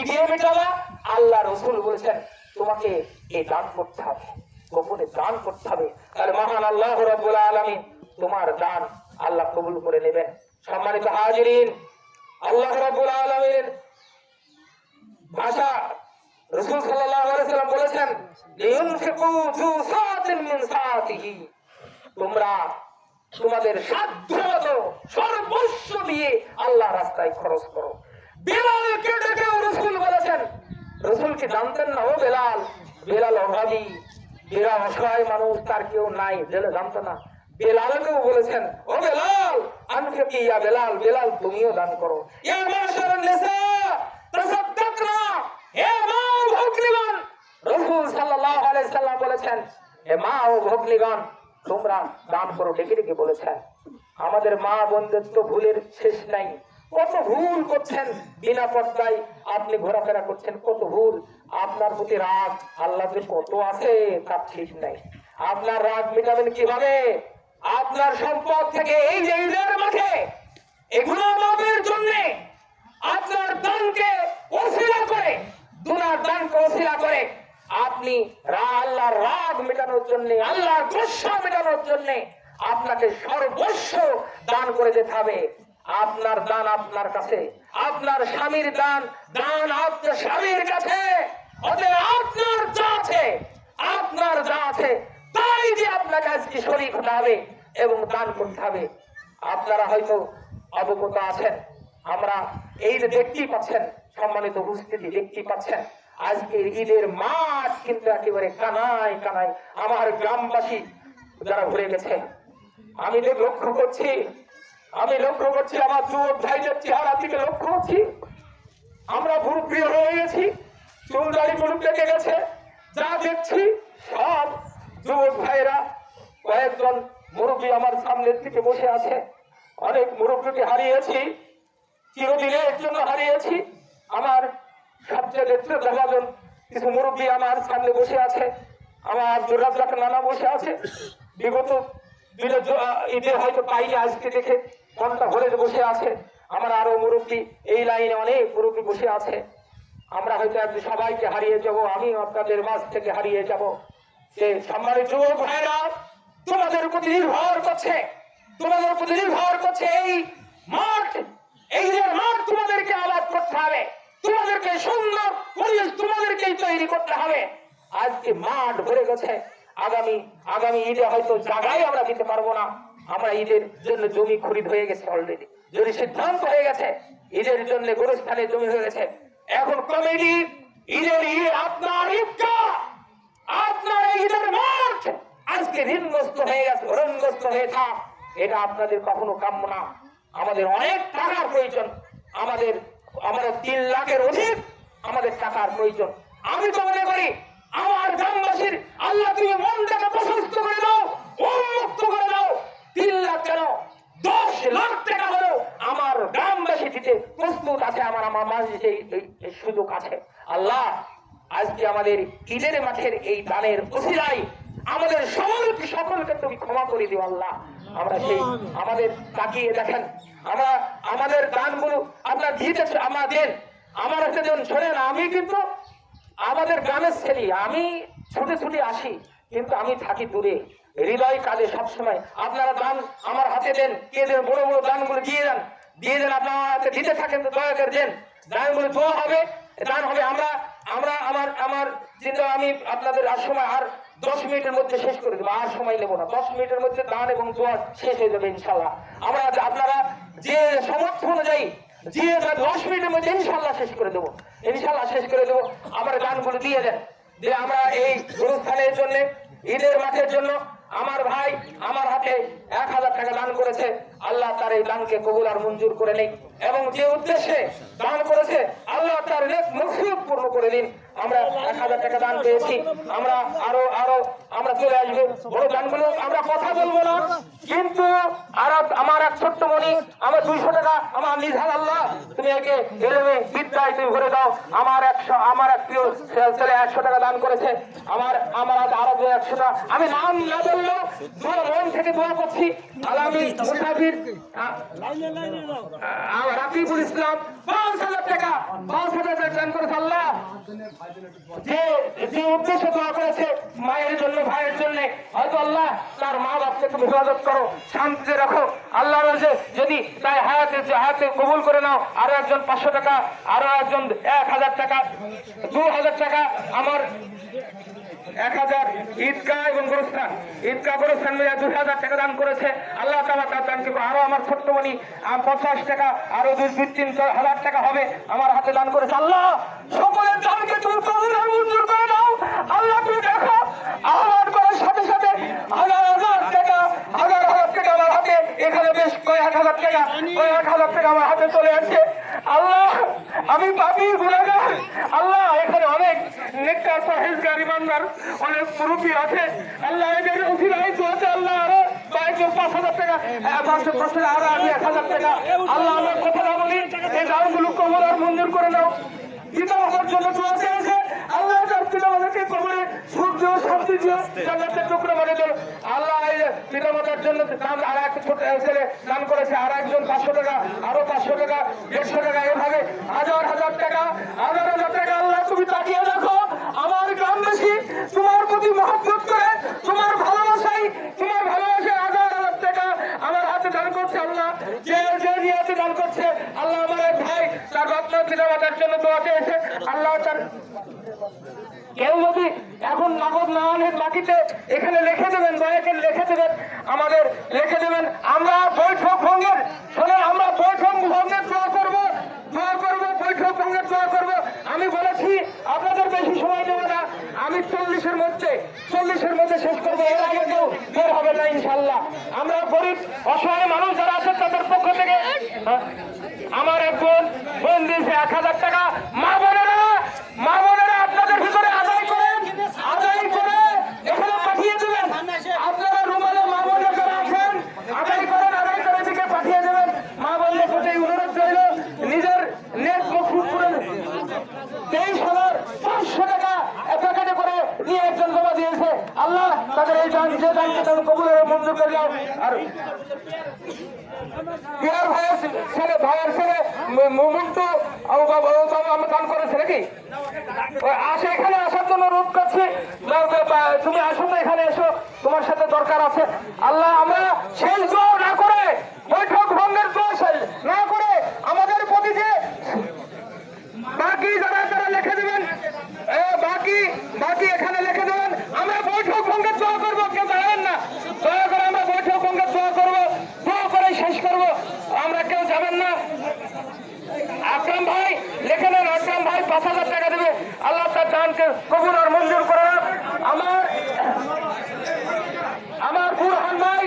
দিয়ে মেটাবা। আল্লাহ রসুল বলেছেন তোমাকে এই দান করতে হবে, গোপনে দান করতে হবে। তাহলে মহান আল্লাহ রাব্বুল আলামিন তোমার দান আল্লাহ কবুল করে নেবেন। সম্মানিত হাজিরিন, আল্লাহ রাব্বুল আলামিনের ভাষা রাসূল সাল্লাল্লাহু আলাইহি সাল্লাম বলেছেন লিয়ুনফিকু যু সাআতিন মিন সাআতিহি, তোমরা তোমাদের সাধ্যমতো সর্বস্ব দিয়ে আল্লাহ রাস্তায় খরচ করো। বেলালকে ডেকেও রাসূল বলেছেন, রাসূলকে জানতেন না ও বেলাল, বেলাল অভাবী, বেলাল অসহায় মানুষ, তার কেউ নাই, জেলে জানতো না। বেলালকেও বলেছেন ও বেলাল আনফিকি ইয়া বেলাল, বেলাল তুমিও দান করো। ইয়া মাশারান নিসা তাসাদ্দাকনা, হে মা ও ভগ্নীগণ, রাসূল সাল্লাল্লাহু আলাইহি সাল্লাম বলেছেন হে মা ও ভগ্নীগণ তোমরা দান করো, ডেকে ডেকে বলেছেন। আমাদের মা বোনদের তো ভুলের শেষ নাই, কত ভুল করছেন বিনা পর্দায় আপনি ঘোরাফেরা করছেন, কত ভুল। আপনার প্রতি রাগ আল্লাহ যে কত আছে তার ঠিক নাই। আপনার রাগ মেটাবেন কিভাবে? আপনার সম্পদ থেকে এই যে ঈদের মাঠে এগুলো মাপের জন্য আপনার দানকে ওসিলা করে, দুনার দানকে ওসিলা করে আপনি আল্লাহর রাগ মেটানোর জন্য, আল্লাহর গোসা মেটানোর জন্য আপনাকে সর্বস্ব দান করে যেতে হবে। আপনার দান আপনার কাছে, আপনার স্বামীর দান দান আপনার স্বামীর কাছে। অতএব আপনার যা আছে, আপনার যা আছে তাই যে আপনাকে আজকে শরীক হতে হবে এবং দান করতে হবে। আপনারা হয়তো অবগত আছেন, আমরা এই যে দেখতে পাচ্ছেন, সম্মানিত উপস্থিতি দেখতে পাচ্ছেন, আজকের ঈদের মাঠ কিন্তু একেবারে কানায় কানায় আমার গ্রামবাসী যারা ঘুরে গেছে। আমি তো লক্ষ্য করছি আমার যুবক ভাইদের চেহারা থেকে লক্ষ্য করছি, আমরা ভুরপ্রিয় হয়ে গেছি, চুল দাড়ি গুলো পেকে গেছে। যা দেখছি সব যুবক ভাইরা, কয়েকজন মুরব্বী আমার সামনের দিকে বসে আছে। অনেক মুরব্বীকে হারিয়েছি, চিরদিনের জন্য হারিয়েছি। আমার সবচেয়ে নেতৃত্বভাজন কিছু মুরব্বী আমার সামনে বসে আছে, আমার আব্দুর রাজ্জাক নানা বসে আছে। বিগত ঈদের হয়তো পাইনি, আজকে দেখে মনটা ভরে বসে আছে। আমার আরো মুরব্বী এই লাইনে অনেক মুরব্বী বসে আছে। আমরা হয়তো একদিন সবাইকে হারিয়ে যাব, আমি আপনাদের মাঝ থেকে হারিয়ে যাব। যে সম্মানিত যুবক ভাইরা, তোমাদের প্রতি নির্ভর করছে, তোমাদের প্রতি নির্ভর করছে এই মাঠ, এই যে মাঠ তোমাদেরকে আবাদ করতে হবে, তোমাদেরকে সুন্দর পরিবেশ তোমাদেরকেই তৈরি করতে হবে। আজকে মাঠ ভরে গেছে, আগামী ঈদে হয়তো জায়গায় আমরা দিতে পারবো না। আমরা ঈদের জন্য জমি খরিদ হয়ে গেছে, অলরেডি যদি সিদ্ধান্ত হয়ে গেছে ঈদের জন্য গোরস্থানে জমি হয়ে গেছে। এখন কমিটি ঈদের আপনার ঈদগাহ, আপনার ঈদের মাঠ আজকে ঋণগ্রস্ত হয়ে গেছে, ঋণগ্রস্ত হয়ে থাক, এটা আপনাদের কখনো কাম্য না। আমাদের অনেক টাকার প্রয়োজন, আমাদের 3 লাখের অধিক আমাদের টাকার প্রয়োজন। আমি তো মনে করি আমার গ্রামবাসীর আল্লাহ তুমি মনটাকে প্রশস্ত করে দাও, উন্মুক্ত করে দাও। 3 লাখ কেন 10 লাখ টাকা হলেও আমার গ্রামবাসী দিতে প্রস্তুত আছে, আমার মাঝে সেই সুযোগ আছে। আল্লাহ আজকে আমাদের ঈদের মাঠের এই দানের ওসিলায় আমাদের সকলকে তুমি ক্ষমা করে দিও আল্লাহ। আমরা সেই আমাদের তাকিয়ে দেখেন, আমরা আমাদের দানগুলো আপনার দিতে আমাদের আমার একটা জন শোনেন, আমি কিন্তু আমাদের গ্রামের ছেলে, আমি ছুটে ছুটে আসি, কিন্তু আমি থাকি দূরে, হৃদয় কাজে সবসময়। আপনারা দান আমার হাতে দেন, কে দেন, বড় বড় দানগুলো দিয়ে দেন, আপনারা হাতে দিতে থাকেন, তো দয়া করে দেন, দানগুলো দোয়া হবে, দান হবে। আমার চিন্তা, আমি আপনাদের আর সময় আর 10 মিনিটের মধ্যে শেষ করে দেবো, আর সময় নেবো না। 10 মিনিটের মধ্যে দান এবং দোয়া শেষ হয়ে যাবে ইনশাল্লাহ। আপনারা যে সমর্থ অনুযায়ী যে 10 মিনিটের মধ্যে ইনশাল্লাহ শেষ করে দেবো, ইনশাল্লাহ শেষ করে দেবো। আমার দানগুলো দিয়ে দেন, যে আমরা এই গুরুস্থানের জন্য, ঈদের মাঠের জন্য আমার ভাই আমার হাতে 1000 টাকা দান করেছে। আল্লাহ তার এই দানকে কবুল আর মঞ্জুর করে নেই, এবং যে উদ্দেশ্যে দান করেছে আল্লাহ তার নেক মকসুদ পূর্ণ করে দিন। আমরা 1000 টাকা দান পেয়েছি, আমরা আরো আমরা চলে আসবে। বড় দানগুলো আমরা কথা বলবো না, কিন্তু আমার এক ছোট্ট মনি আমার 200 টাকা আমার নিধান আল্লাহ তুমি একে এলেমে বিদ্যায় তুমি ভরে দাও। আমার এক প্রিয় ছেলে 100 টাকা দান করেছে, আমার আরো 100 টাকা। আমি নাম না বললেও মন থেকে দোয়া করছি। আলামী মুসাফির রাকিবুল ইসলাম 5000 টাকা 5,000 দান করেছে আল্লাহ। যে যে উদ্দেশ্যে দোয়া করেছে মায়ের জন্য, ভাইয়ের জন্য, হয়তো আল্লাহ তার মা বাপকে তুমি হেফাজত করো, শান্তিতে রাখো আল্লাহ। রয়েছে যদি তাই হায়াতে কবুল করে নাও। আরো একজন 500 টাকা, আরো একজন 1,000 টাকা, 2,000 টাকা, আমার 1,000 ঈদগাহ এবং গোরস্থান মিলে 2,000 টাকা দান করেছে আল্লাহ তাআলা তার দানকে। আরো আমার ছোট্ট বোনি 50 টাকা, আরো 2-3 টাকা হবে আমার হাতে দান করেছে আল্লাহ। সকলের দানকে তুমি কবুল আর মঞ্জুর করে দাও আল্লাহ। তুমি দেখো আমার করার সাথে সাথে হাজার টাকা আমার হাতে, এখানে বেশ কয়েক হাজার টাকা আমার হাতে চলে আসছে আল্লাহ। আমি পাপী গুনাহগার আল্লাহ। এখানে অনেক নেককার পরহেজগার ইমানদার অনেক মুরব্বী আছে আল্লাহ। এদের উসিলায় দোয়াতে আল্লাহ আরো 5,000 টাকা, 500 আরো 1,000 টাকা আল্লাহ। আমার কথা না বলি, এই দানগুলো কবুল আর মঞ্জুর করে দাও। পিতা মাতার জন্য দোয়া চেয়েছে আল্লাহ, তার পিতা মাতাকে কবরে সুখ দিও, শান্তি দিও, জান্নাতের টুকরো বানিয়ে দিও আল্লাহ। পিতা মাতার জন্য আর এক ছোট ছেলে দান করেছে, আর একজন 500 টাকা, আরো 500 টাকা, 150 টাকা, এভাবে হাজার টাকা আল্লাহ। তুমি তাকিয়ে দেখো আমার গ্রামবাসী তোমার প্রতি মহব্বত করে, তোমার ভালোবাসায় হাজার টাকা আমার হাতে দান করছে আল্লাহ। যে নিয়ে দান করছে আল্লাহ। আমার এক ভাই তার রত্ন পিতা মাতার জন্য দোয়া চেয়েছে আল্লাহ। তার কেউ যদি এখন নগদ না আনেন, বাকিতে এখানে লিখে দেবেন, দয়াকে লিখে দেবেন, আমাদের লিখে দেবেন। আমরা বৈঠক ভঙ্গের দোয়া করবো, বৈঠক ভঙ্গের দোয়া করবো। আমি বলেছি আপনাদের বেশি সময় নেব না, আমি 40-এর মধ্যে শেষ করবো। এর আগে কেউ বের হবে না ইনশাল্লাহ। আমরা গরিব অসহায় মানুষ যারা আছে তাদের পক্ষ থেকে আমার এক বোন দিয়েছে 1,000 টাকা। মা বোনেরা আপনাদের ভিতরে আদায় করে এখানে পাঠিয়ে দেবেন। আপনারা রুমালে মা বোনেরা যারা আছেন আদায় করে দিকে পাঠিয়ে দেবেন। মা বোনদের প্রতি অনুরোধ রইল, নিজের নেট মকসুদ করে 23,500 টাকা প্যাকেটে করে নিয়ে একজন জমা দিয়েছে আল্লাহ। তাদের এই যে দানকে তাদের কবুল মঞ্জুর করে দাও। আর ভাইয়ের ছেলে মুমন্টু আমি দান করেছে নাকি আসে, এখানে আসার জন্য অনুরোধ করছি। তুমি আসো তো, এখানে এসো, তোমার সাথে দরকার আছে আল্লাহ। আমরা শেষ দোয়া না করে, বৈঠক ভঙ্গের দোয়া না করে, আমাদের প্রতি যে বাকি যারা লিখে দেবেন, বাকি এখানে লিখে দেবেন। আমরা বৈঠক ভঙ্গের দোয়া করবো, কেউ দাঁড়াবেন না, দয়া করে আমরা বৈঠক ভঙ্গের দোয়া করবো, দোয়া করে শেষ করবো, আমরা কেউ যাবেন না। আকরাম ভাই লিখে নেন, আকরাম ভাই 5,000 টাকা দেবে আল্লাহ। তার দানকে কবুল আর মঞ্জুর করে। আমার বুরহান ভাই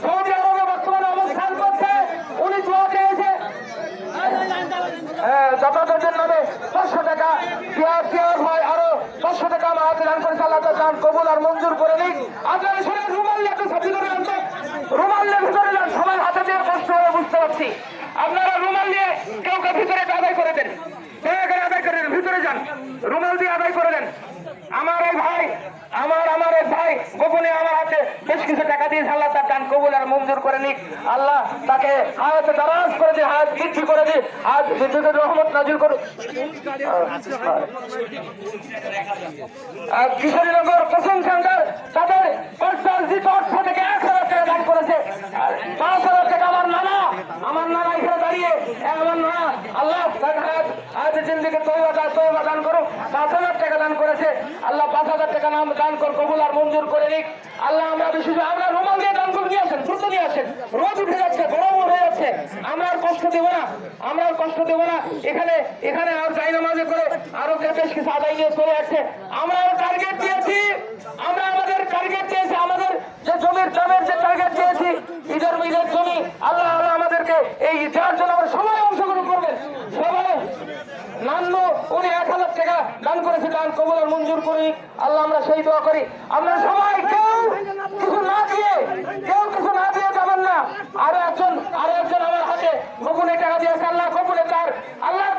সৌদি আরবে বর্তমানে অবস্থান করছে, উনি দোয়া চেয়েছে যাতায়াতের নামে 500 টাকা। পিয়ার ভাই আরো 500 টাকা আমার হাতে দান করেছে আল্লাহ। তার দান কবুল আর মঞ্জুর করে নিক। আপনারা শুনে রুমাল একটু সাথে করে আনতে, রুমালের ভিতরে যান, সবাই হাতে দিয়ে কষ্ট হয়ে বুঝতে পারছি। আপনারা রুমাল নিয়ে কেউ ভিতরে আদায় করে দেন, দয়া করে আদায় করে দেন, ভিতরে যান, রুমাল দিয়ে আদায় করে দেন। আমার এক ভাই গোপনে আমার হাতে বেশ কিছু টাকা দিয়েছে আল্লাহ। তার দান কবুল আর মঞ্জুর করে নিক আল্লাহ। তাকে হায়াতে দারাজ করে দিয়ে, হায়াত বৃদ্ধি করে দিয়ে, হায়াত বৃদ্ধিকে রহমত নাজিল করুন। কিশোরীনগর কোচিং সেন্টার তাদের অর্থ থেকে 1,000 টাকা দান করেছে। 5,000 টাকা আমার নানা এখানে দাঁড়িয়ে, আমার নানা আল্লাহ তাকে হায়াত জিন্দিকে তওবা দান করুন। 5,000 টাকা দান করেছে আল্লাহ। 5,000 টাকা নাম দান কর, কবুল আর মঞ্জুর করে নিক আল্লাহ। আমরা রুমাল দিয়ে দান করে নিয়ে আসেন, দ্রুত নিয়ে আসেন, রোদ উঠে যাচ্ছে, গরম হয়ে যাচ্ছে। আমরা আর কষ্ট দেবো না। এখানে আর যাই নামাজে করে আরো বেশ কিছু আদায় নিয়ে চলে আসছে। আমরা আরো টার্গেট দিয়েছি, আমাদের যে জমির দামের যে টার্গেট দিয়েছি, ঈদের জমি আল্লাহ আমাদেরকে এই দেওয়ার জন্য আমরা সবাই অংশগ্রহণ করবেন। সবাই নান্নু উনি 1,000 টাকা দান করেছে, দান কবুল আর মঞ্জুর করি আল্লাহ। আমরা সেই দোয়া করি, আমরা সবাই কেউ কিছু না দিয়ে যাবেন না। আরো একজন আমার হাতে গোপনে টাকা দিয়েছে আল্লাহ।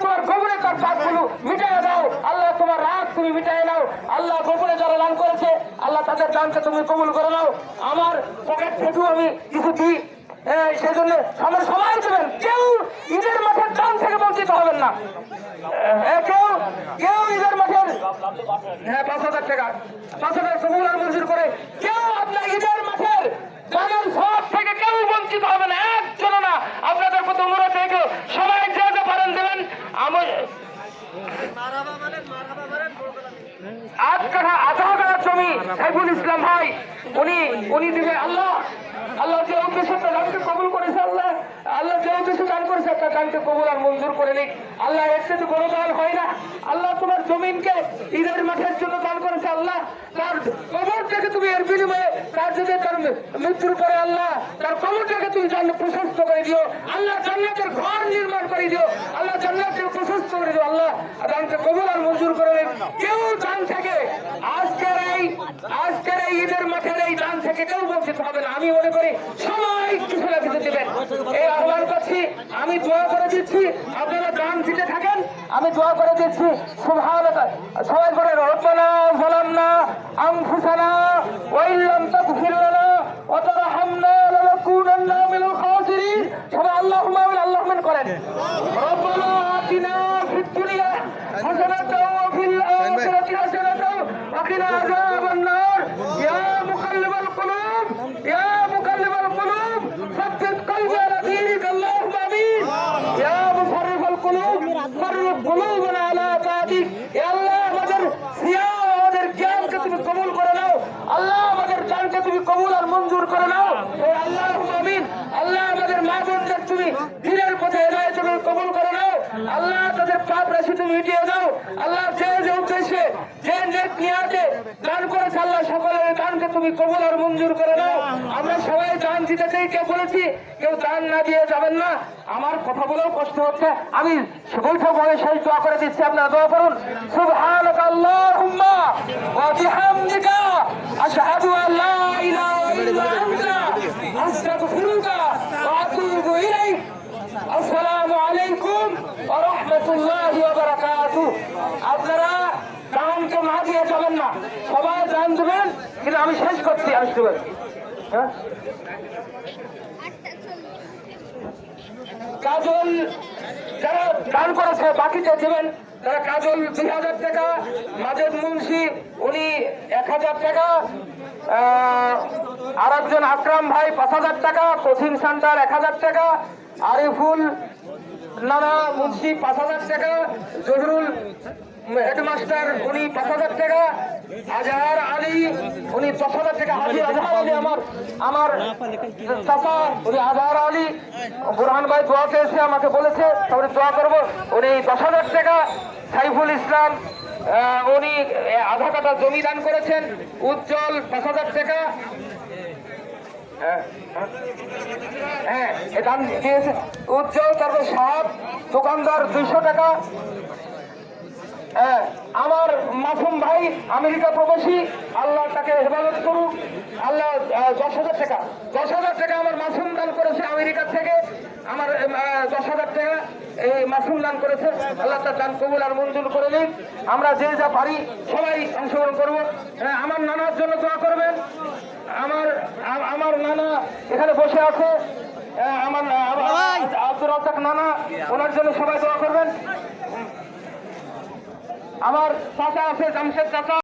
তোমার গোপনে তার পাপগুলো মিটাই দাও আল্লাহ, তোমার রাগ তুমি মিটাই নাও আল্লাহ। গোপনে যারা দান করেছে আল্লাহ, তাদের দানকে তুমি কবুল করে নাও। আমার পকেট থেকেও আমি কিছু দিই, সেই জন্য আমরা সবাই দেবেন, কেউ ঈদের মাঠের দান থেকে বঞ্চিত হবেন না। কেউ কেউ ঈদের মাঠের 5,000 টাকা 5,000 কবুল আর মঞ্জুর করে কেউ আপনার ঈদের মাঠের দানের সব থেকে কেউ বঞ্চিত হবে না, একজন না। আপনাদের প্রতি অনুরোধ রেখে সবাই যে যে পারেন দেবেন। আধা কাঠা জমি সাইফুল ইসলাম ভাই উনি দিবে। আল্লাহ যে উদ্দেশ্যে দানকে কবুল করেছে, আল্লাহ যে উদ্দেশ্যে দান করেছে একটা দানকে কবুল আর মঞ্জুর করে নিক। আল্লাহ এর সাথে কোনো দান হয় না। আল্লাহ তোমার জমিনকে ঈদের মাঠের জন্য দান করেছে, আল্লাহ তার কবরটাকে তুমি এর বিনিময়ে তার যদি তার মৃত্যুর পরে আল্লাহ তার কবরটাকে তুমি প্রশস্ত করে দিও, আল্লাহ জান্নাতের ঘর নির্মাণ করে দিও, আল্লাহ জান্নাতের প্রশস্ত করে দিও। আল্লাহ দানকে কবুল আর মঞ্জুর করে নিক। কেউ দান থেকে আজকের এই ঈদের মাঠের এই দান থেকে কেউ বঞ্চিত হবে না। আমি মনে করি সবাই কিছু না কিছু দেবেন। এই আহ্বান করছি, আমি দোয়া করে দিচ্ছি, আপনারা দান দিতে থাকেন, আমি দোয়া করে দিচ্ছি। সুবহানাল্লাহ সবাই করে রব্বানা যালামনা আনফুসানা ওয়া ইল্লাম তাগফির লানা ওয়া তারহামনা লানাকুনান্না মিনাল খাসিরিন। সবাই আল্লাহুম্মা আমিন আল্লাহুম্মা করেন। রব্বানা আতিনা ফিদ দুনিয়া হাসানাতাও ওয়া ফিল আখিরাতি হাসানাতাও ওয়া কিনা আযাবান নার। ইয়া মুকাল্লিবাল কুলুব ইয়া মুকাল্লিবাল কুলুব সাব্বিত কলবি আলা দীনিক আল্লাহুম্মা আমিন। ইয়া মুসাররিফাল কুলুব সাররিফ কুলুবানা আলা তাআতিক। ইয়া আল্লাহ আমাদের সিয়াম আমাদের জ্ঞানকে তুমি কবুল করে নাও, আল্লাহ আমাদের জানকে তুমি কবুল আর মঞ্জুর করে নাও। হে আল্লাহুম্মা আমিন। আল্লাহ আমাদের মা বোনদের তুমি দিনের পথে হেদায়েত তুমি কবুল করে নাও, আল্লাহ তাদের পাপ রাশি তুমি মিটিয়ে দাও। আল্লাহ যে উদ্দেশ্যে যে নেক নিয়াতে দান করেছে আল্লাহ সকলের দানকে তুমি কবুল আর মঞ্জুর করে নাও। আমরা সবাই দান দিতে চাই, কেউ বলেছি কেউ দান না দিয়ে যাবেন না। আমার কথা বলেও কষ্ট হচ্ছে, আমি বৈঠক বলে সেই দোয়া করে দিচ্ছি, আপনারা দোয়া করুন। সুবহানাকা আল্লাহুম্মা ওয়া বিহামদিকা আশহাদু আল লা ইলাহা ইল্লা আনতা আস্তাগফিরুকা ওয়া আতুবু ইলাইক। আসসালামু আলাইকুম ওয়া রাহমাতুল্লাহি ওয়া বারাকাতুহু। আপনারা দানকে না দিয়ে যাবেন না, সবাই দান দেবেন, কিন্তু আমি শেষ করছি আসবে। কাজল যারা দান করেছে বাকিতে দেবেন, তারা কাজল 2,000 টাকা, মাজেদ মুন্সি উনি 1,000 টাকা, আর একজন আকরাম ভাই 5,000 টাকা, কোচিং সেন্টার 1,000 টাকা, আরিফুল নানা মুন্সি 5,000 টাকা, জহুরুল হেডমাস্টার উনি 5,000 টাকা, আজহার আলী উনি 10,000 টাকা। হাজি আজহার আলী আমার চাচা, উনি আজহার আলী বুরহান ভাই দোয়া চেয়েছে, আমাকে বলেছে তাহলে দোয়া করবো, উনি 10,000 টাকা। সাইফুল ইসলাম উনি আধা কাঠা জমি দান করেছেন। উজ্জ্বল 5,000 টাকা। হ্যাঁ দান দিয়েছে উজ্জ্বল। তারপর সাহাব দোকানদার 200 টাকা। আমার মাসুম ভাই আমেরিকা প্রবাসী, আল্লাহ তাকে হেফাজত করুক। আল্লাহ 10,000 টাকা আমার মাসুম দান করেছে আমেরিকা থেকে। আমার 10,000 টাকা এই মাসুম দান করেছে, আল্লাহ তার দান কবুল আর মঞ্জুর করে নিন। আমরা যে যা পারি সবাই অংশগ্রহণ করবো। আমার নানার জন্য দোয়া করবেন। আমার নানা এখানে বসে আছে, আমার আব্দুর রাজ্জাক নানা, ওনার জন্য সবাই দোয়া করবেন। আমার চাচা আছে জামশেদ চাচা।